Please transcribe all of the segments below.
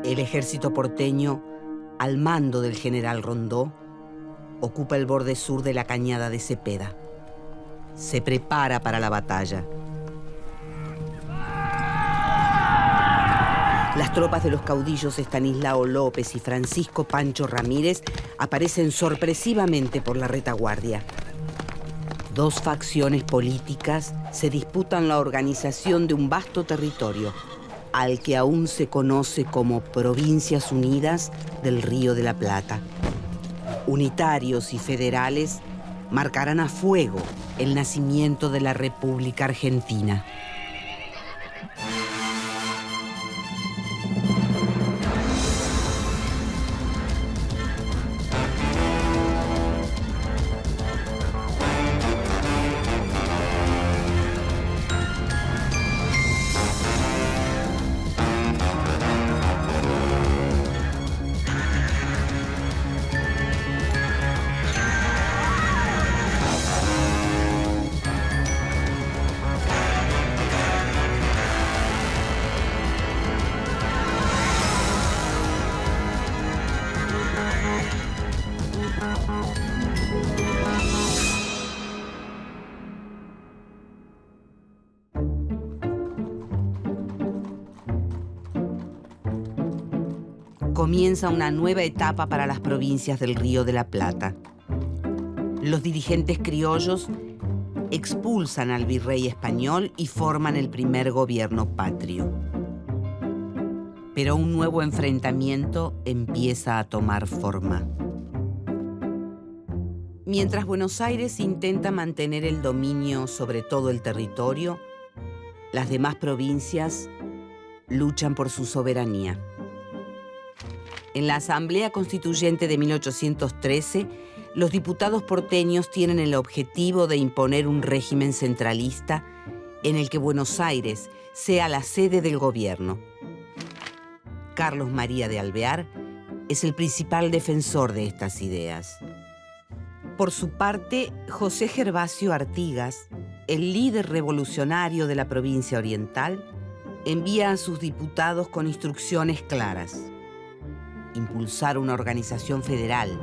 El ejército porteño, al mando del general Rondó, ocupa el borde sur de la cañada de Cepeda. Se prepara para la batalla. Las tropas de los caudillos Estanislao López y Francisco Pancho Ramírez aparecen sorpresivamente por la retaguardia. Dos facciones políticas se disputan la organización de un vasto territorio, al que aún se conoce como Provincias Unidas del Río de la Plata. Unitarios y federales marcarán a fuego el nacimiento de la República Argentina. Comienza una nueva etapa para las provincias del Río de la Plata. Los dirigentes criollos expulsan al virrey español y forman el primer gobierno patrio. Pero un nuevo enfrentamiento empieza a tomar forma. Mientras Buenos Aires intenta mantener el dominio sobre todo el territorio, las demás provincias luchan por su soberanía. En la Asamblea Constituyente de 1813, los diputados porteños tienen el objetivo de imponer un régimen centralista en el que Buenos Aires sea la sede del gobierno. Carlos María de Alvear es el principal defensor de estas ideas. Por su parte, José Gervasio Artigas, el líder revolucionario de la provincia oriental, envía a sus diputados con instrucciones claras: impulsar una organización federal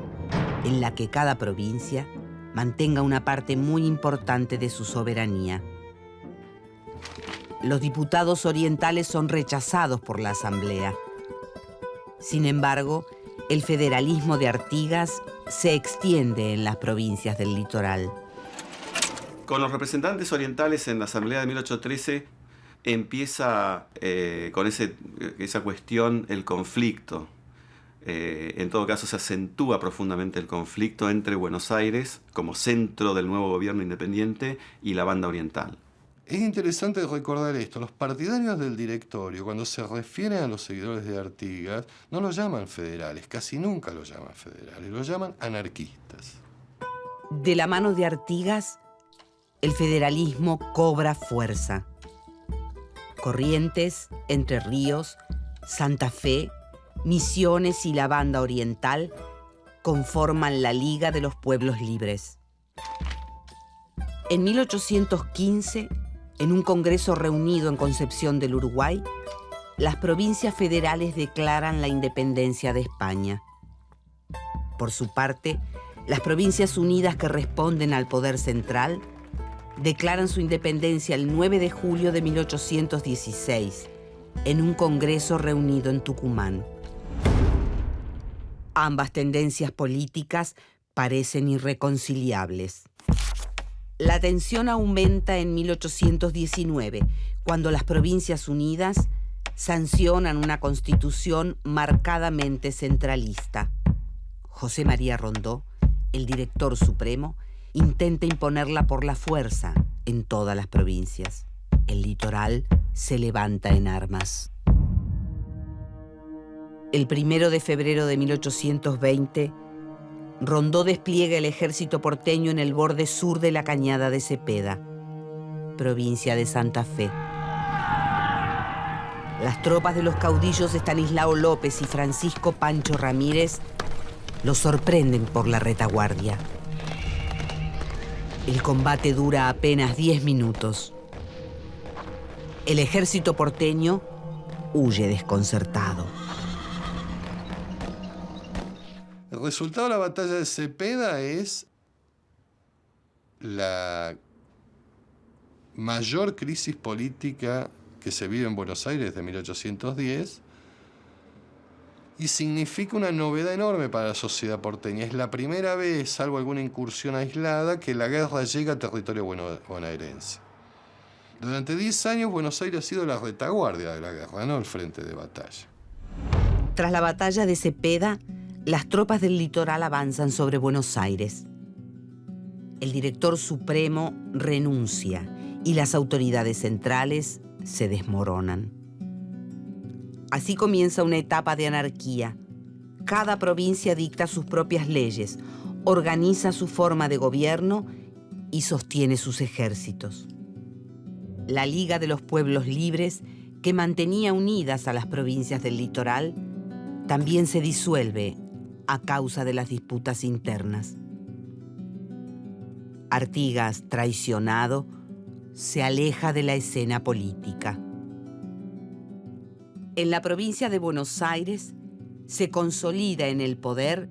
en la que cada provincia mantenga una parte muy importante de su soberanía. Los diputados orientales son rechazados por la Asamblea. Sin embargo, el federalismo de Artigas se extiende en las provincias del litoral. Con los representantes orientales en la Asamblea de 1813 empieza con esa cuestión el conflicto. En todo caso, se acentúa profundamente el conflicto entre Buenos Aires, como centro del nuevo gobierno independiente, y la banda oriental. Es interesante recordar esto. Los partidarios del directorio, cuando se refieren a los seguidores de Artigas, no los llaman federales, casi nunca los llaman federales, los llaman anarquistas. De la mano de Artigas, el federalismo cobra fuerza. Corrientes, Entre Ríos, Santa Fe, Misiones y la Banda Oriental conforman la Liga de los Pueblos Libres. En 1815, en un congreso reunido en Concepción del Uruguay, las provincias federales declaran la independencia de España. Por su parte, las Provincias Unidas, que responden al poder central, declaran su independencia el 9 de julio de 1816, en un congreso reunido en Tucumán. Ambas tendencias políticas parecen irreconciliables. La tensión aumenta en 1819, cuando las Provincias Unidas sancionan una constitución marcadamente centralista. José María Rondó, el director supremo, intenta imponerla por la fuerza en todas las provincias. El litoral se levanta en armas. El 1 de febrero de 1820, Rondó despliega el ejército porteño en el borde sur de la cañada de Cepeda, provincia de Santa Fe. Las tropas de los caudillos Estanislao López y Francisco Pancho Ramírez los sorprenden por la retaguardia. El combate dura apenas 10 minutos. El ejército porteño huye desconcertado. El resultado de la batalla de Cepeda es la mayor crisis política que se vive en Buenos Aires desde 1810 y significa una novedad enorme para la sociedad porteña. Es la primera vez, salvo alguna incursión aislada, que la guerra llega a territorio bonaerense. Durante 10 años Buenos Aires ha sido la retaguardia de la guerra, no el frente de batalla. Tras la batalla de Cepeda, las tropas del litoral avanzan sobre Buenos Aires. El director supremo renuncia y las autoridades centrales se desmoronan. Así comienza una etapa de anarquía. Cada provincia dicta sus propias leyes, organiza su forma de gobierno y sostiene sus ejércitos. La Liga de los Pueblos Libres, que mantenía unidas a las provincias del litoral, también se disuelve a causa de las disputas internas. Artigas, traicionado, se aleja de la escena política. En la provincia de Buenos Aires se consolida en el poder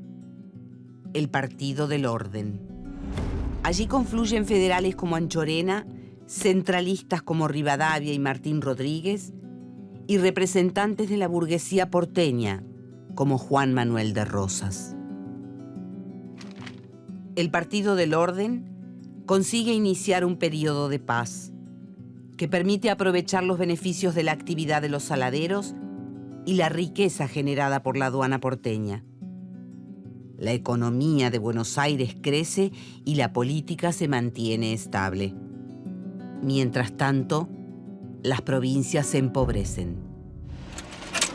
el Partido del Orden. Allí confluyen federales como Anchorena, centralistas como Rivadavia y Martín Rodríguez, y representantes de la burguesía porteña como Juan Manuel de Rosas. El Partido del Orden consigue iniciar un periodo de paz que permite aprovechar los beneficios de la actividad de los saladeros y la riqueza generada por la aduana porteña. La economía de Buenos Aires crece y la política se mantiene estable. Mientras tanto, las provincias se empobrecen.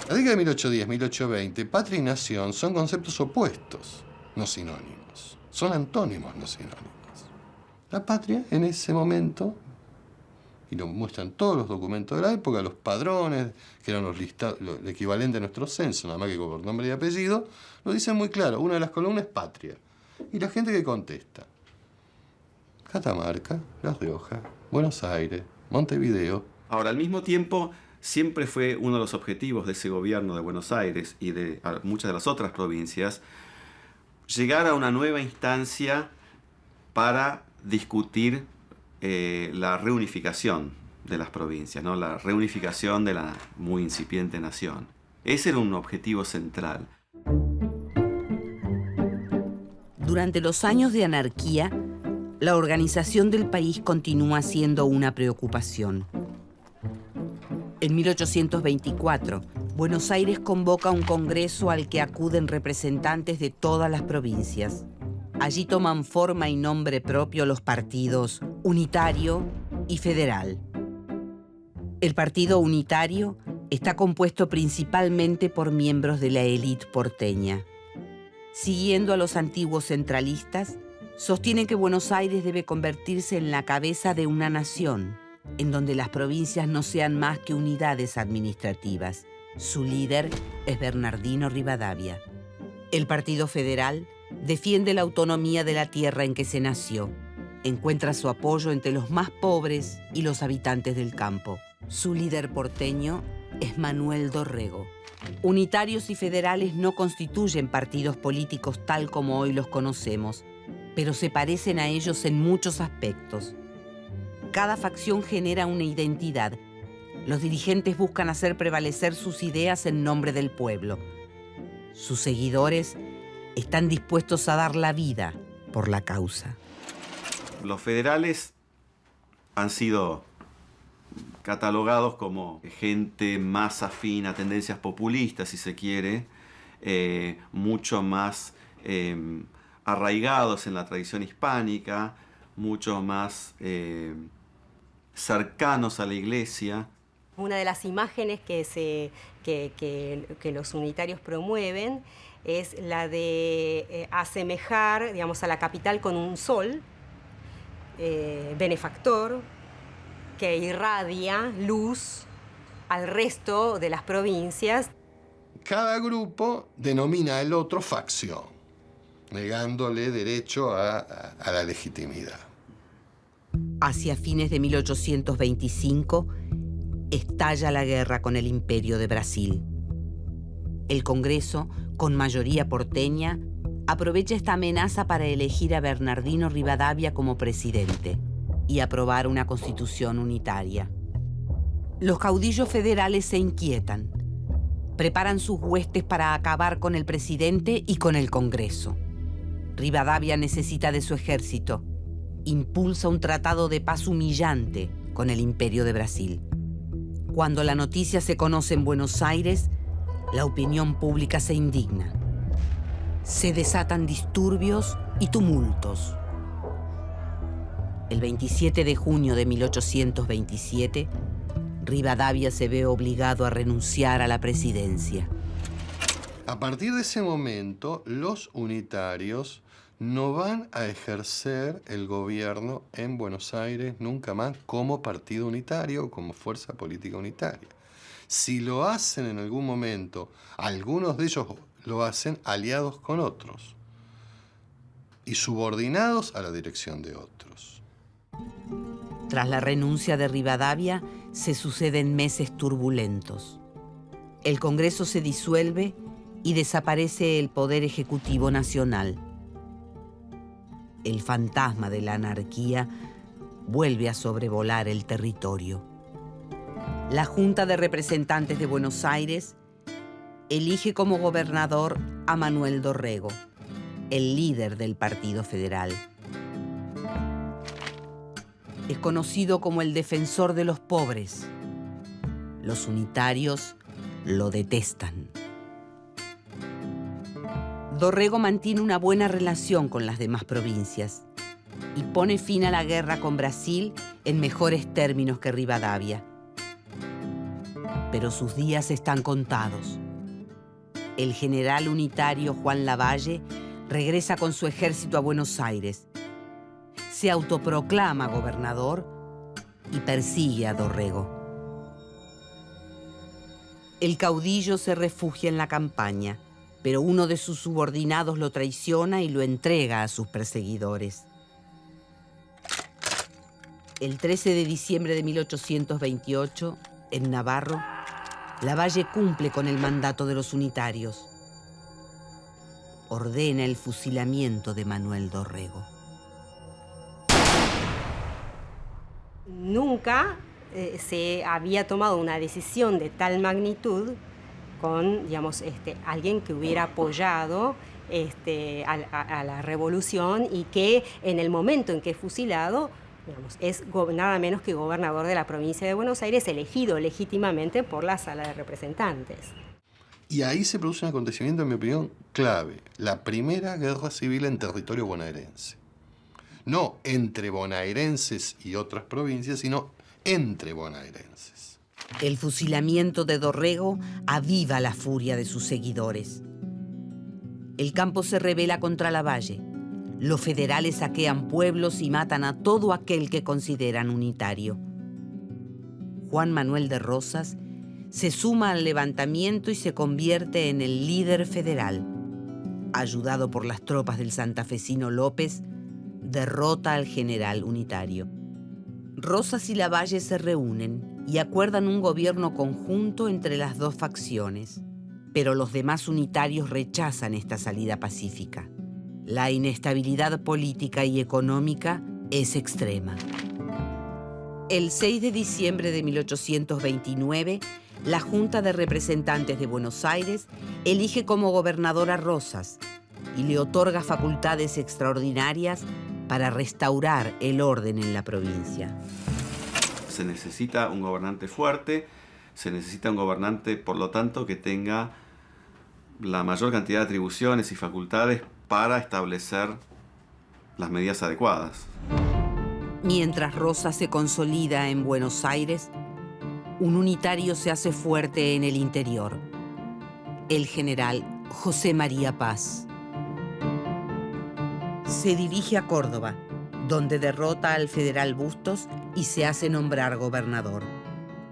La década de 1810, 1820, patria y nación son conceptos opuestos, no sinónimos. Son antónimos, no sinónimos. La patria, en ese momento, y lo muestran todos los documentos de la época, los padrones, que eran los listados, el equivalente a nuestro censo, nada más que por nombre y apellido, lo dicen muy claro. Una de las columnas es patria. Y la gente que contesta: Catamarca, La Rioja, Buenos Aires, Montevideo. Ahora, al mismo tiempo, siempre fue uno de los objetivos de ese gobierno de Buenos Aires y de muchas de las otras provincias llegar a una nueva instancia para discutir la reunificación de las provincias, ¿no? La reunificación de la muy incipiente nación. Ese era un objetivo central. Durante los años de anarquía, la organización del país continúa siendo una preocupación. En 1824, Buenos Aires convoca un congreso al que acuden representantes de todas las provincias. Allí toman forma y nombre propio los partidos Unitario y Federal. El Partido Unitario está compuesto principalmente por miembros de la élite porteña. Siguiendo a los antiguos centralistas, sostienen que Buenos Aires debe convertirse en la cabeza de una nación, en donde las provincias no sean más que unidades administrativas. Su líder es Bernardino Rivadavia. El Partido Federal defiende la autonomía de la tierra en que se nació. Encuentra su apoyo entre los más pobres y los habitantes del campo. Su líder porteño es Manuel Dorrego. Unitarios y federales no constituyen partidos políticos tal como hoy los conocemos, pero se parecen a ellos en muchos aspectos. Cada facción genera una identidad. Los dirigentes buscan hacer prevalecer sus ideas en nombre del pueblo. Sus seguidores están dispuestos a dar la vida por la causa. Los federales han sido catalogados como gente más afín a tendencias populistas, si se quiere, mucho más arraigados en la tradición hispánica, mucho más cercanos a la iglesia. Una de las imágenes que los unitarios promueven es la de asemejar, digamos, a la capital con un sol benefactor que irradia luz al resto de las provincias. Cada grupo denomina al otro facción, negándole derecho a la legitimidad. Hacia fines de 1825, estalla la guerra con el Imperio de Brasil. El Congreso, con mayoría porteña, aprovecha esta amenaza para elegir a Bernardino Rivadavia como presidente y aprobar una constitución unitaria. Los caudillos federales se inquietan. Preparan sus huestes para acabar con el presidente y con el Congreso. Rivadavia necesita de su ejército. Impulsa un tratado de paz humillante con el Imperio de Brasil. Cuando la noticia se conoce en Buenos Aires, la opinión pública se indigna. Se desatan disturbios y tumultos. El 27 de junio de 1827, Rivadavia se ve obligado a renunciar a la presidencia. A partir de ese momento, los unitarios no van a ejercer el gobierno en Buenos Aires nunca más como partido unitario, como fuerza política unitaria. Si lo hacen en algún momento, algunos de ellos lo hacen aliados con otros y subordinados a la dirección de otros. Tras la renuncia de Rivadavia, se suceden meses turbulentos. El Congreso se disuelve y desaparece el Poder Ejecutivo Nacional. El fantasma de la anarquía vuelve a sobrevolar el territorio. La Junta de Representantes de Buenos Aires elige como gobernador a Manuel Dorrego, el líder del Partido Federal. Es conocido como el defensor de los pobres. Los unitarios lo detestan. Dorrego mantiene una buena relación con las demás provincias y pone fin a la guerra con Brasil en mejores términos que Rivadavia. Pero sus días están contados. El general unitario Juan Lavalle regresa con su ejército a Buenos Aires. Se autoproclama gobernador y persigue a Dorrego. El caudillo se refugia en la campaña, pero uno de sus subordinados lo traiciona y lo entrega a sus perseguidores. El 13 de diciembre de 1828, en Navarro, Lavalle cumple con el mandato de los unitarios. Ordena el fusilamiento de Manuel Dorrego. Nunca se había tomado una decisión de tal magnitud con, digamos, alguien que hubiera apoyado a la revolución y que en el momento en que es fusilado, digamos, es nada menos que gobernador de la provincia de Buenos Aires, elegido legítimamente por la Sala de Representantes. Y ahí se produce un acontecimiento, en mi opinión, clave. La primera guerra civil en territorio bonaerense. No entre bonaerenses y otras provincias, sino entre bonaerenses. El fusilamiento de Dorrego aviva la furia de sus seguidores. El campo se rebela contra Lavalle. Los federales saquean pueblos y matan a todo aquel que consideran unitario. Juan Manuel de Rosas se suma al levantamiento y se convierte en el líder federal. Ayudado por las tropas del santafesino López, derrota al general unitario. Rosas y Lavalle se reúnen y acuerdan un gobierno conjunto entre las dos facciones, pero los demás unitarios rechazan esta salida pacífica. La inestabilidad política y económica es extrema. El 6 de diciembre de 1829, la Junta de Representantes de Buenos Aires elige como gobernador a Rosas y le otorga facultades extraordinarias para restaurar el orden en la provincia. Se necesita un gobernante fuerte, se necesita un gobernante, por lo tanto, que tenga la mayor cantidad de atribuciones y facultades para establecer las medidas adecuadas. Mientras Rosas se consolida en Buenos Aires, un unitario se hace fuerte en el interior, el general José María Paz. Se dirige a Córdoba, donde derrota al federal Bustos y se hace nombrar gobernador.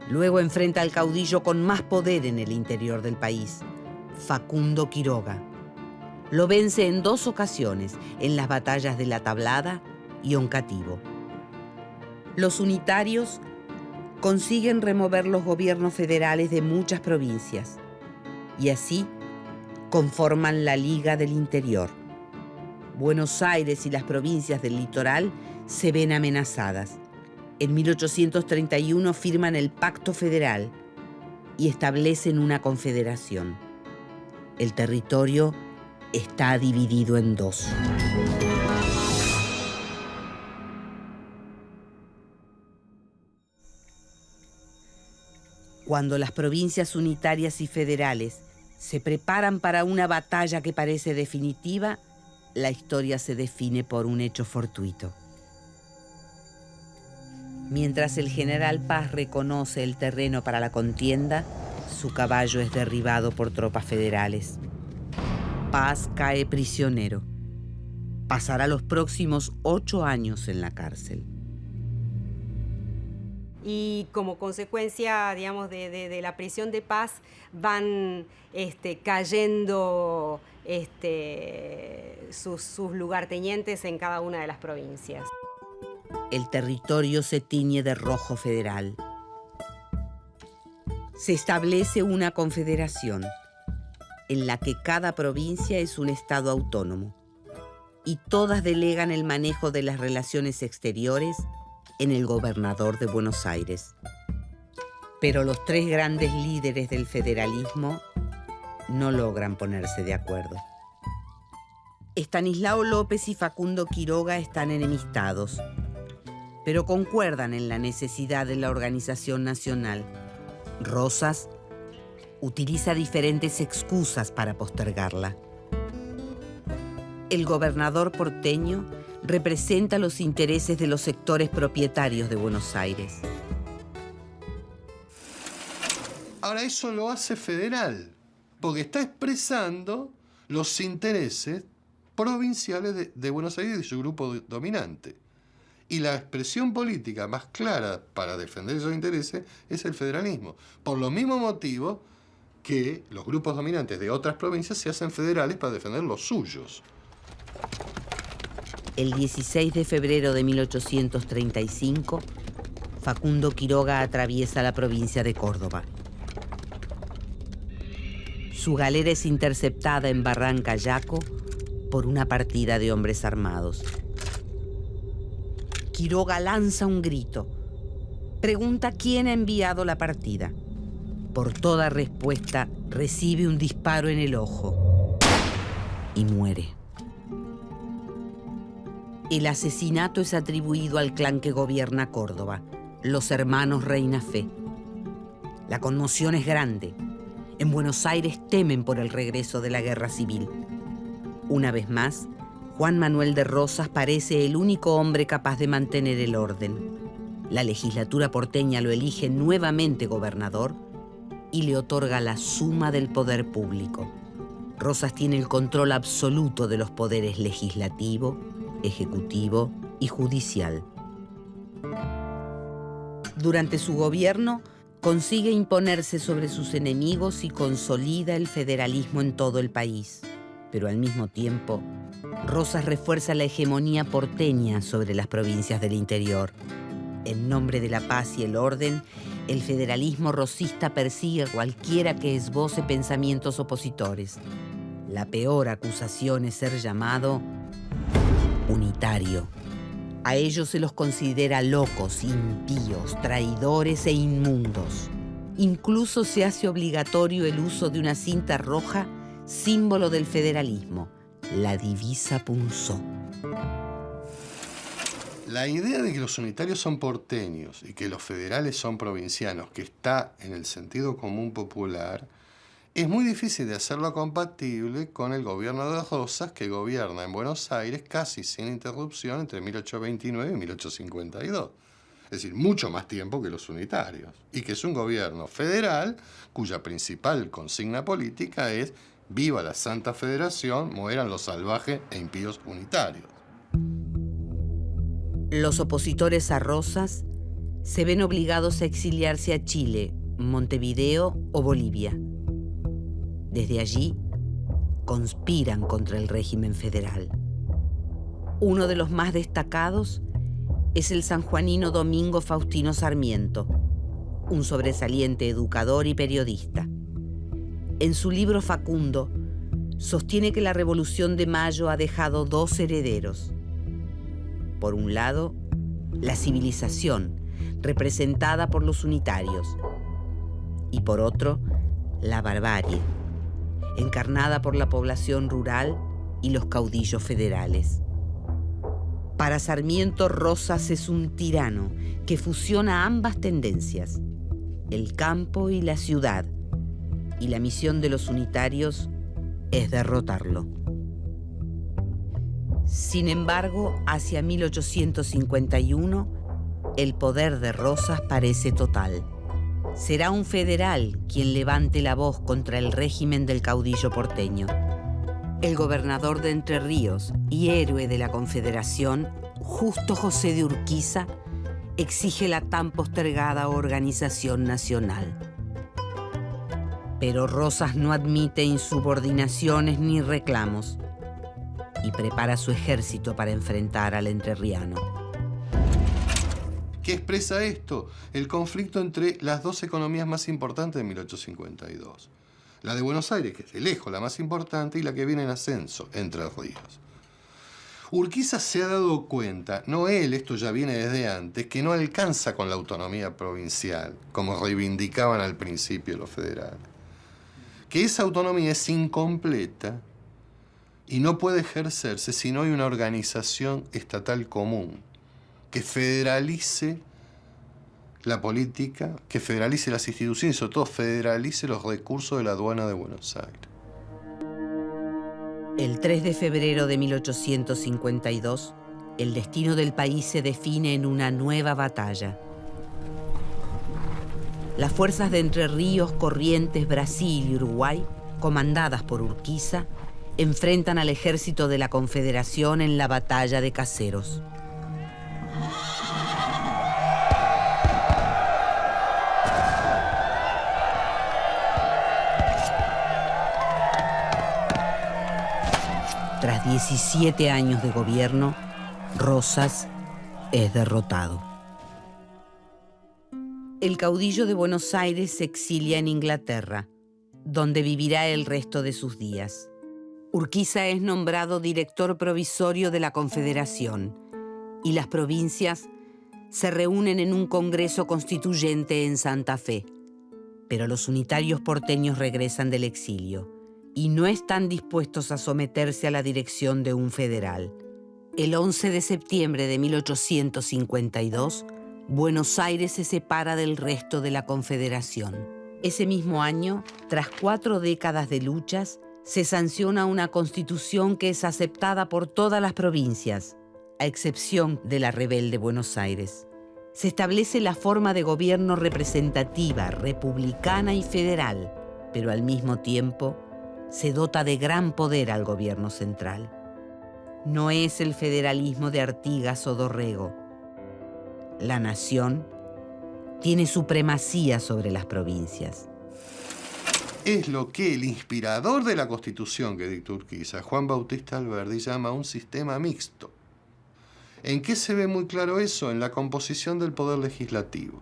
Luego enfrenta al caudillo con más poder en el interior del país, Facundo Quiroga. Lo vence en 2 ocasiones, en las batallas de La Tablada y Oncativo. Los unitarios consiguen remover los gobiernos federales de muchas provincias y así conforman la Liga del Interior. Buenos Aires y las provincias del litoral se ven amenazadas. En 1831 firman el Pacto Federal y establecen una confederación. El territorio está dividido en dos. Cuando las provincias unitarias y federales se preparan para una batalla que parece definitiva, la historia se define por un hecho fortuito. Mientras el general Paz reconoce el terreno para la contienda, su caballo es derribado por tropas federales. Paz cae prisionero. Pasará los próximos 8 años en la cárcel. Y como consecuencia, digamos, de la prisión de Paz van cayendo sus lugartenientes en cada una de las provincias. El territorio se tiñe de rojo federal. Se establece una confederación en la que cada provincia es un estado autónomo y todas delegan el manejo de las relaciones exteriores en el gobernador de Buenos Aires. Pero los 3 grandes líderes del federalismo no logran ponerse de acuerdo. Estanislao López y Facundo Quiroga están enemistados, pero concuerdan en la necesidad de la organización nacional. Rosas utiliza diferentes excusas para postergarla. El gobernador porteño representa los intereses de los sectores propietarios de Buenos Aires. Ahora, eso lo hace federal, porque está expresando los intereses provinciales de Buenos Aires y de su grupo dominante. Y la expresión política más clara para defender esos intereses es el federalismo. Por los mismos motivos que los grupos dominantes de otras provincias se hacen federales para defender los suyos. El 16 de febrero de 1835, Facundo Quiroga atraviesa la provincia de Córdoba. Su galera es interceptada en Barranca Yaco por una partida de hombres armados. Quiroga lanza un grito. Pregunta quién ha enviado la partida. Por toda respuesta, recibe un disparo en el ojo y muere. El asesinato es atribuido al clan que gobierna Córdoba, los hermanos Reina Fe. La conmoción es grande. En Buenos Aires temen por el regreso de la guerra civil. Una vez más, Juan Manuel de Rosas parece el único hombre capaz de mantener el orden. La legislatura porteña lo elige nuevamente gobernador y le otorga la suma del poder público. Rosas tiene el control absoluto de los poderes legislativo, ejecutivo y judicial. Durante su gobierno, consigue imponerse sobre sus enemigos y consolida el federalismo en todo el país. Pero al mismo tiempo, Rosas refuerza la hegemonía porteña sobre las provincias del interior. En nombre de la paz y el orden, el federalismo rosista persigue a cualquiera que esboce pensamientos opositores. La peor acusación es ser llamado unitario. A ellos se los considera locos, impíos, traidores e inmundos. Incluso se hace obligatorio el uso de una cinta roja, símbolo del federalismo, la divisa punzó. La idea de que los unitarios son porteños y que los federales son provincianos, que está en el sentido común popular, es muy difícil de hacerlo compatible con el gobierno de Rosas, que gobierna en Buenos Aires casi sin interrupción entre 1829 y 1852. Es decir, mucho más tiempo que los unitarios. Y que es un gobierno federal cuya principal consigna política es «Viva la Santa Federación, mueran los salvajes e impíos unitarios». Los opositores a Rosas se ven obligados a exiliarse a Chile, Montevideo o Bolivia. Desde allí, conspiran contra el régimen federal. Uno de los más destacados es el sanjuanino Domingo Faustino Sarmiento, un sobresaliente educador y periodista. En su libro Facundo, sostiene que la Revolución de Mayo ha dejado dos herederos. Por un lado, la civilización, representada por los unitarios, y por otro, la barbarie, encarnada por la población rural y los caudillos federales. Para Sarmiento, Rosas es un tirano que fusiona ambas tendencias, el campo y la ciudad, y la misión de los unitarios es derrotarlo. Sin embargo, hacia 1851, el poder de Rosas parece total. Será un federal quien levante la voz contra el régimen del caudillo porteño. El gobernador de Entre Ríos y héroe de la Confederación, Justo José de Urquiza, exige la tan postergada organización nacional. Pero Rosas no admite insubordinaciones ni reclamos y prepara su ejército para enfrentar al entrerriano. ¿Qué expresa esto? El conflicto entre las dos economías más importantes de 1852. La de Buenos Aires, que es de lejos la más importante, y la que viene en ascenso, Entre Ríos. Urquiza se ha dado cuenta, no él, esto ya viene desde antes, que no alcanza con la autonomía provincial, como reivindicaban al principio los federales. Que esa autonomía es incompleta y no puede ejercerse si no hay una organización estatal común que federalice la política, que federalice las instituciones y sobre todo federalice los recursos de la aduana de Buenos Aires. El 3 de febrero de 1852, el destino del país se define en una nueva batalla. Las fuerzas de Entre Ríos, Corrientes, Brasil y Uruguay, comandadas por Urquiza, enfrentan al ejército de la Confederación en la batalla de Caseros. Tras 17 años de gobierno, Rosas es derrotado. El caudillo de Buenos Aires se exilia en Inglaterra, donde vivirá el resto de sus días. Urquiza es nombrado director provisorio de la Confederación y las provincias se reúnen en un congreso constituyente en Santa Fe. Pero los unitarios porteños regresan del exilio y no están dispuestos a someterse a la dirección de un federal. El 11 de septiembre de 1852, Buenos Aires se separa del resto de la Confederación. Ese mismo año, tras 4 décadas de luchas, se sanciona una constitución que es aceptada por todas las provincias, a excepción de la rebelde Buenos Aires. Se establece la forma de gobierno representativa, republicana y federal, pero al mismo tiempo se dota de gran poder al gobierno central. No es el federalismo de Artigas o Dorrego. La nación tiene supremacía sobre las provincias. Es lo que el inspirador de la Constitución que dictó Urquiza, Juan Bautista Alberdi, llama un sistema mixto. ¿En qué se ve muy claro eso? En la composición del poder legislativo.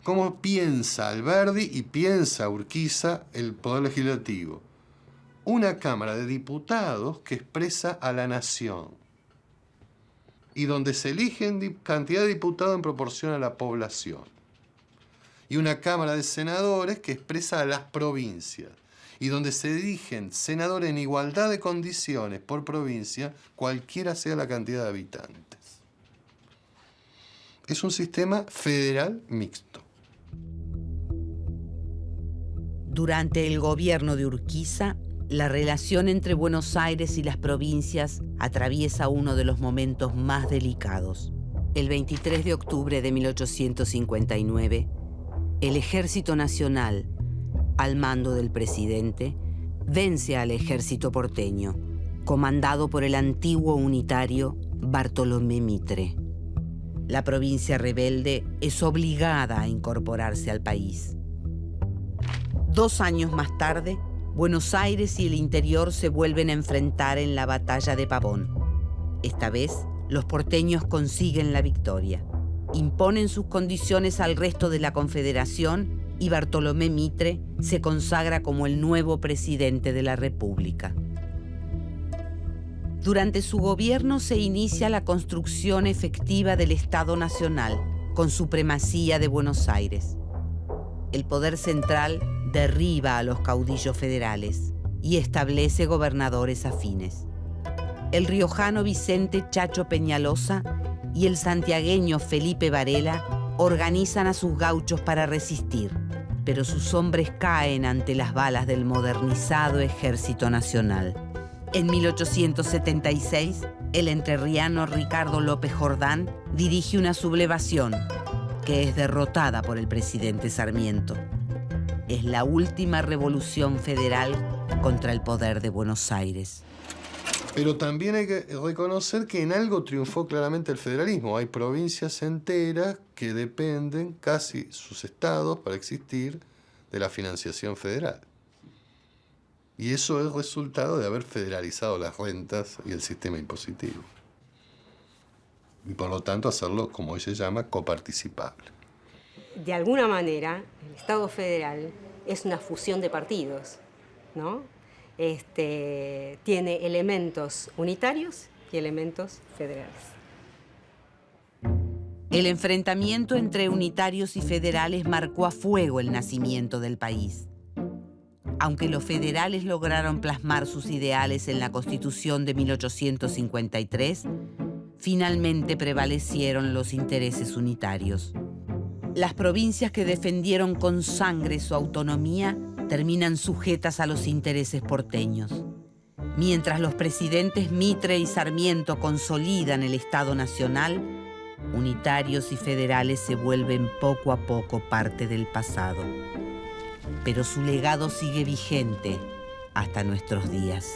¿Cómo piensa Alberdi y piensa Urquiza el poder legislativo? Una Cámara de Diputados que expresa a la nación y donde se eligen cantidad de diputados en proporción a la población. Y una Cámara de Senadores que expresa a las provincias y donde se eligen senadores en igualdad de condiciones por provincia, cualquiera sea la cantidad de habitantes. Es un sistema federal mixto. Durante el gobierno de Urquiza, la relación entre Buenos Aires y las provincias atraviesa uno de los momentos más delicados. El 23 de octubre de 1859, el Ejército Nacional, al mando del presidente, vence al ejército porteño, comandado por el antiguo unitario Bartolomé Mitre. La provincia rebelde es obligada a incorporarse al país. 2 años más tarde, Buenos Aires y el interior se vuelven a enfrentar en la batalla de Pavón. Esta vez, los porteños consiguen la victoria. Imponen sus condiciones al resto de la Confederación y Bartolomé Mitre se consagra como el nuevo presidente de la República. Durante su gobierno se inicia la construcción efectiva del Estado Nacional, con supremacía de Buenos Aires. El poder central derriba a los caudillos federales y establece gobernadores afines. El riojano Vicente Chacho Peñalosa y el santiagueño Felipe Varela organizan a sus gauchos para resistir, pero sus hombres caen ante las balas del modernizado Ejército Nacional. En 1876, el entrerriano Ricardo López Jordán dirige una sublevación que es derrotada por el presidente Sarmiento. Es la última revolución federal contra el poder de Buenos Aires. Pero también hay que reconocer que en algo triunfó claramente el federalismo. Hay provincias enteras que dependen, casi sus estados, para existir, de la financiación federal. Y eso es resultado de haber federalizado las rentas y el sistema impositivo. Y por lo tanto hacerlo, como hoy se llama, coparticipable. De alguna manera, el Estado federal es una fusión de partidos, ¿no? Tiene elementos unitarios y elementos federales. El enfrentamiento entre unitarios y federales marcó a fuego el nacimiento del país. Aunque los federales lograron plasmar sus ideales en la Constitución de 1853, finalmente prevalecieron los intereses unitarios. Las provincias que defendieron con sangre su autonomía terminan sujetas a los intereses porteños. Mientras los presidentes Mitre y Sarmiento consolidan el Estado Nacional, unitarios y federales se vuelven poco a poco parte del pasado. Pero su legado sigue vigente hasta nuestros días.